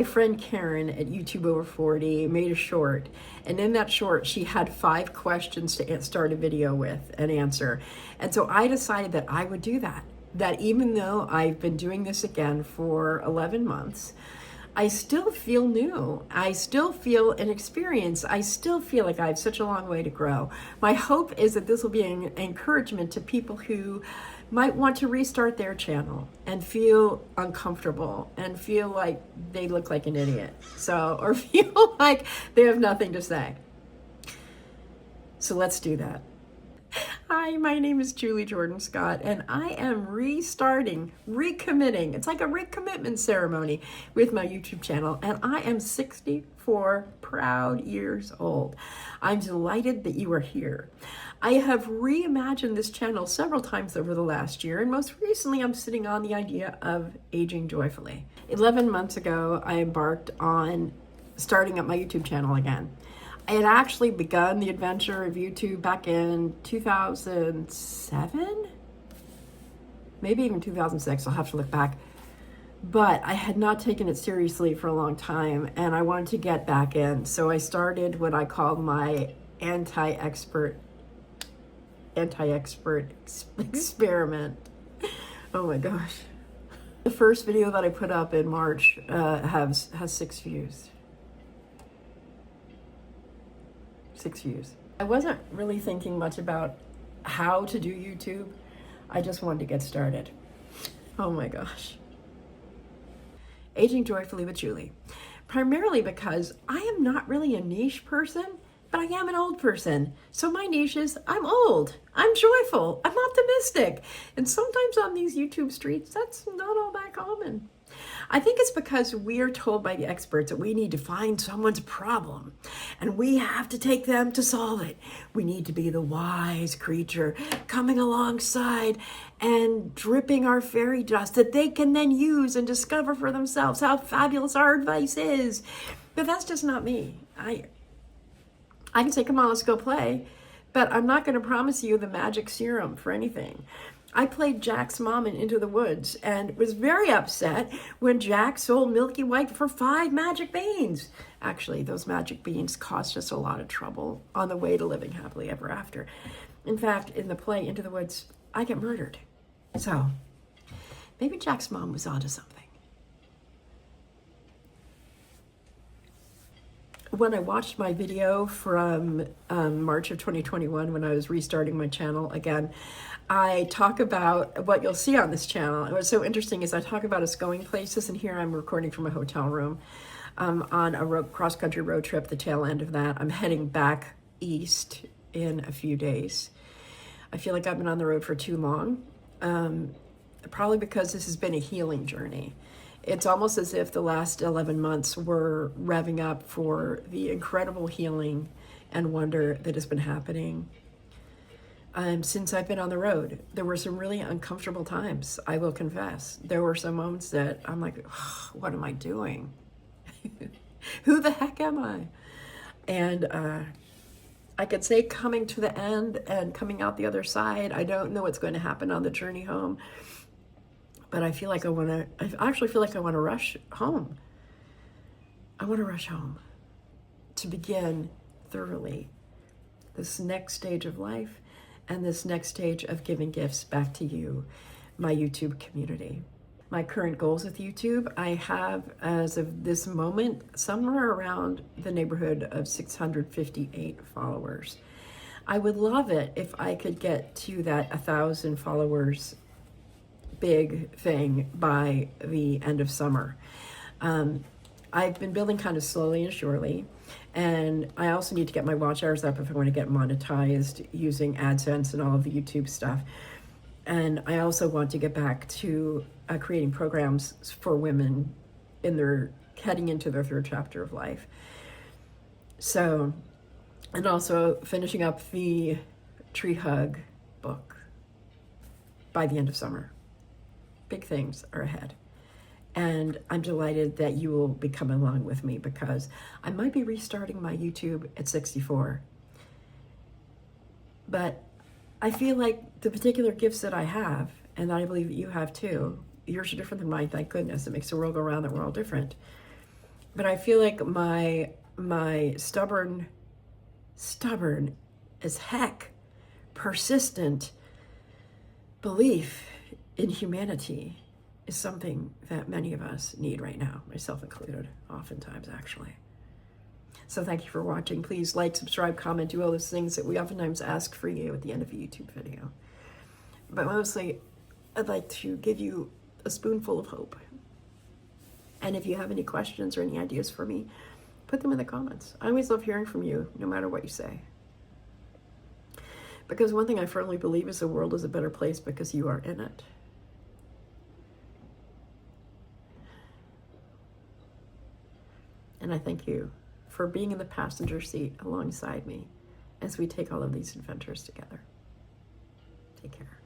My friend Karen at YouTube Over 40 made a short, and in that short she had 5 questions to start a video with and answer. And so I decided that I would do that. That even though I've been doing this again for 11 months, I still feel new. I still feel inexperienced. I still feel like I have such a long way to grow. My hope is that this will be an encouragement to people who might want to restart their channel and feel uncomfortable and feel like they look like an idiot. Or feel like they have nothing to say. So let's do that. Hi, my name is Julie Jordan Scott, and I am recommitting. It's like a recommitment ceremony with my YouTube channel, and I am 64 proud years old. I'm delighted that you are here. I have reimagined this channel several times over the last year, and most recently I'm sitting on the idea of aging joyfully. 11 months ago, I embarked on starting up my YouTube channel again. I had actually begun the adventure of YouTube back in 2007, maybe even 2006, I'll have to look back. But I had not taken it seriously for a long time, and I wanted to get back in. So I started what I called my anti-expert experiment. Oh my gosh. The first video that I put up in March has 6 views. 6 views. I wasn't really thinking much about how to do YouTube. I just wanted to get started. Oh my gosh. Aging Joyfully with Julie. Primarily because I am not really a niche person, but I am an old person. So my niche is I'm old, I'm joyful, I'm optimistic. And sometimes on these YouTube streets, that's not all that common. I think it's because we are told by the experts that we need to find someone's problem and we have to take them to solve it. We need to be the wise creature coming alongside and dripping our fairy dust that they can then use and discover for themselves how fabulous our advice is. But that's just not me. I can say, come on, let's go play, but I'm not going to promise you the magic serum for anything. I played Jack's mom in Into the Woods and was very upset when Jack sold Milky White for 5 magic beans. Actually, those magic beans cost us a lot of trouble on the way to living happily ever after. In fact, in the play Into the Woods, I get murdered. So maybe Jack's mom was onto something. When I watched my video from March of 2021, when I was restarting my channel again, I talk about what you'll see on this channel. And what's so interesting is I talk about us going places, and here I'm recording from a hotel room on a cross-country road trip, the tail end of that. I'm heading back east in a few days. I feel like I've been on the road for too long, probably because this has been a healing journey. It's almost as if the last 11 months were revving up for the incredible healing and wonder that has been happening since I've been on the road. There were some really uncomfortable times, I will confess. There were some moments that I'm like, oh, what am I doing? Who the heck am I? And I could say coming to the end and coming out the other side, I don't know what's going to happen on the journey home. But I actually feel like I want to rush home. I want to rush home to begin thoroughly this next stage of life and this next stage of giving gifts back to you, my YouTube community. My current goals with YouTube, I have, as of this moment, somewhere around the neighborhood of 658 followers. I would love it if I could get to that 1,000 followers big thing by the end of summer. I've been building kind of slowly and surely, and I also need to get my watch hours up if I want to get monetized using AdSense and all of the YouTube stuff. And I also want to get back to creating programs for women in their heading into their 3rd chapter of life. So, and also finishing up the Tree Hug book by the end of summer. Big things are ahead. And I'm delighted that you will be coming along with me because I might be restarting my YouTube at 64. But I feel like the particular gifts that I have, and I believe that you have too, yours are different than mine, thank goodness. It makes the world go round that we're all different. But I feel like my stubborn as heck, persistent belief in humanity is something that many of us need right now, myself included, oftentimes actually. So thank you for watching. Please like, subscribe, comment, do all those things that we oftentimes ask for you at the end of a YouTube video. But mostly, I'd like to give you a spoonful of hope. And if you have any questions or any ideas for me, put them in the comments. I always love hearing from you, no matter what you say. Because one thing I firmly believe is the world is a better place because you are in it. And I thank you for being in the passenger seat alongside me as we take all of these adventures together. Take care.